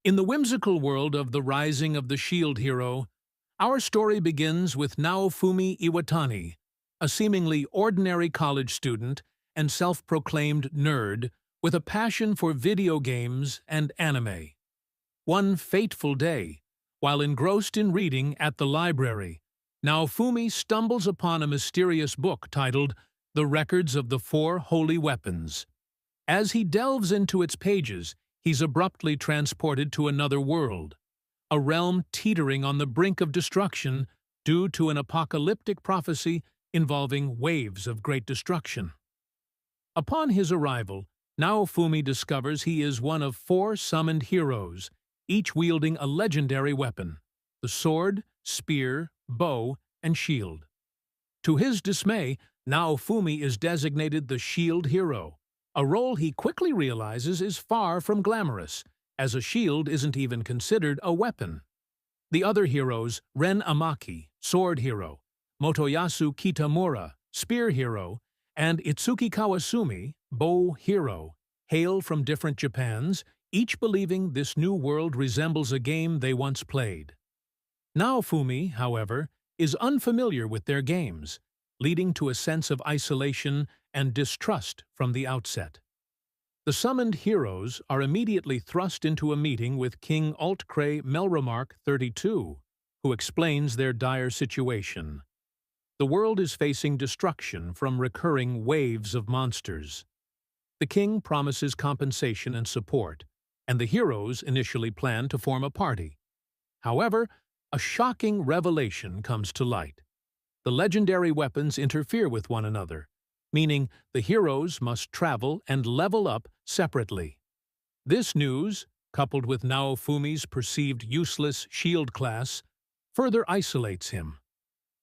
In the whimsical world of the rising of the shield hero, our story begins with Naofumi Iwatani, a seemingly ordinary college student and self-proclaimed nerd with a passion for video games and anime. One fateful day, while engrossed in reading at the library, Naofumi stumbles upon a mysterious book titled The Records of the Four Holy Weapons. As he delves into its pages, he's abruptly transported to another world, a realm teetering on the brink of destruction due to an apocalyptic prophecy involving waves of great destruction. Upon his arrival, Naofumi discovers he is one of four summoned heroes, each wielding a legendary weapon: the sword, spear, bow, and shield. To his dismay, Naofumi is designated the Shield Hero, a role he quickly realizes is far from glamorous, as a shield isn't even considered a weapon. The other heroes, Ren Amaki, Sword Hero, Motoyasu Kitamura, Spear Hero, and Itsuki Kawasumi, Bow Hero, hail from different Japans, each believing this new world resembles a game they once played. Naofumi, however, is unfamiliar with their games, leading to a sense of isolation and distrust from the outset. The summoned heroes are immediately thrust into a meeting with King Altcray Melromark XXXII, who explains their dire situation. The world is facing destruction from recurring waves of monsters. The king promises compensation and support, and the heroes initially plan to form a party. However, a shocking revelation comes to light. The legendary weapons interfere with one another, meaning the heroes must travel and level up separately. This news, coupled with Naofumi's perceived useless shield class, further isolates him.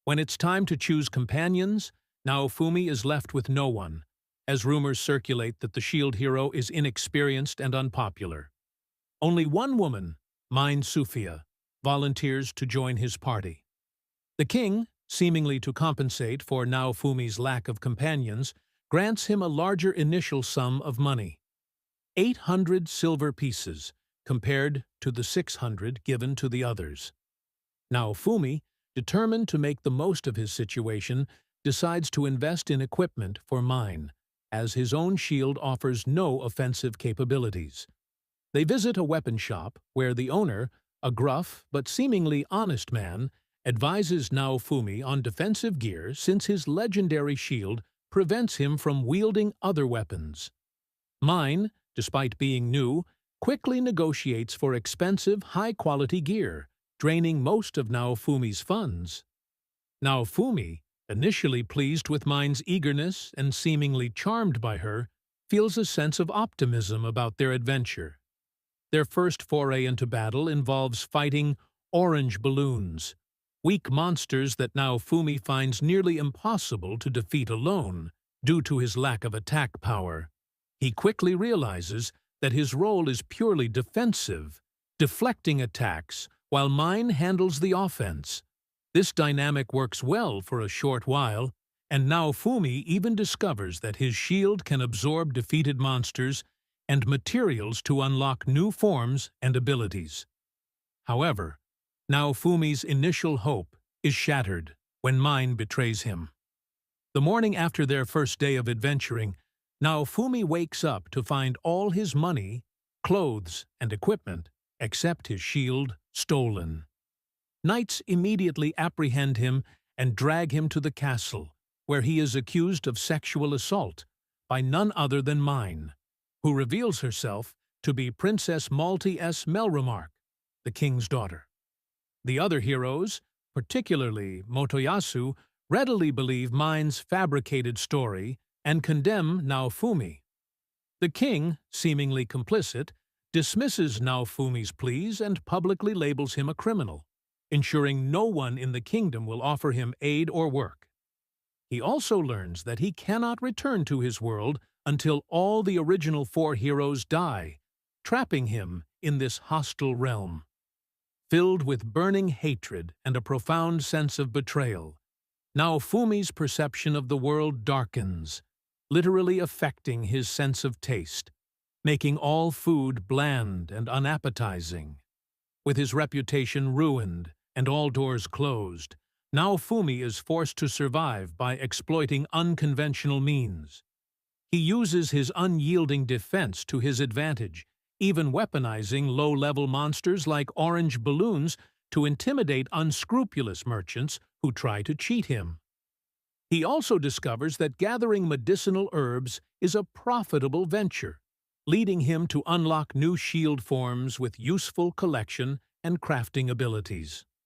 When it's time to choose companions, Naofumi is left with no one, as rumors circulate that the shield hero is inexperienced and unpopular. Only one woman, Mine Sufia, volunteers to join his party. The king, seemingly to compensate for Naofumi's lack of companions, grants him a larger initial sum of money: 800 silver pieces, compared to the 600 given to the others. Naofumi, determined to make the most of his situation, decides to invest in equipment for Mine, as his own shield offers no offensive capabilities. They visit a weapon shop where the owner, a gruff but seemingly honest man, advises Naofumi on defensive gear since his legendary shield prevents him from wielding other weapons. Mine, despite being new, quickly negotiates for expensive, high-quality gear, draining most of Naofumi's funds. Naofumi, initially pleased with Mine's eagerness and seemingly charmed by her, feels a sense of optimism about their adventure. Their first foray into battle involves fighting orange balloons, weak monsters that Naofumi finds nearly impossible to defeat alone due to his lack of attack power. He quickly realizes that his role is purely defensive, deflecting attacks while Mine handles the offense. This dynamic works well for a short while, and Naofumi even discovers that his shield can absorb defeated monsters and materials to unlock new forms and abilities. However, Naofumi's initial hope is shattered when Mine betrays him. The morning after their first day of adventuring, Naofumi wakes up to find all his money, clothes, and equipment, except his shield, stolen. Knights immediately apprehend him and drag him to the castle, where he is accused of sexual assault by none other than Mine, who reveals herself to be Princess Malty S. Melromark, the king's daughter. The other heroes, particularly Motoyasu, readily believe Mine's fabricated story and condemn Naofumi. The king, seemingly complicit, dismisses Naofumi's pleas and publicly labels him a criminal, ensuring no one in the kingdom will offer him aid or work. He also learns that he cannot return to his world until all the original four heroes die, trapping him in this hostile realm. Filled with burning hatred and a profound sense of betrayal, Naofumi's perception of the world darkens, literally affecting his sense of taste, making all food bland and unappetizing. With his reputation ruined and all doors closed, Naofumi is forced to survive by exploiting unconventional means. He uses his unyielding defense to his advantage, even weaponizing low-level monsters like orange balloons to intimidate unscrupulous merchants who try to cheat him. He also discovers that gathering medicinal herbs is a profitable venture, leading him to unlock new shield forms with useful collection and crafting abilities.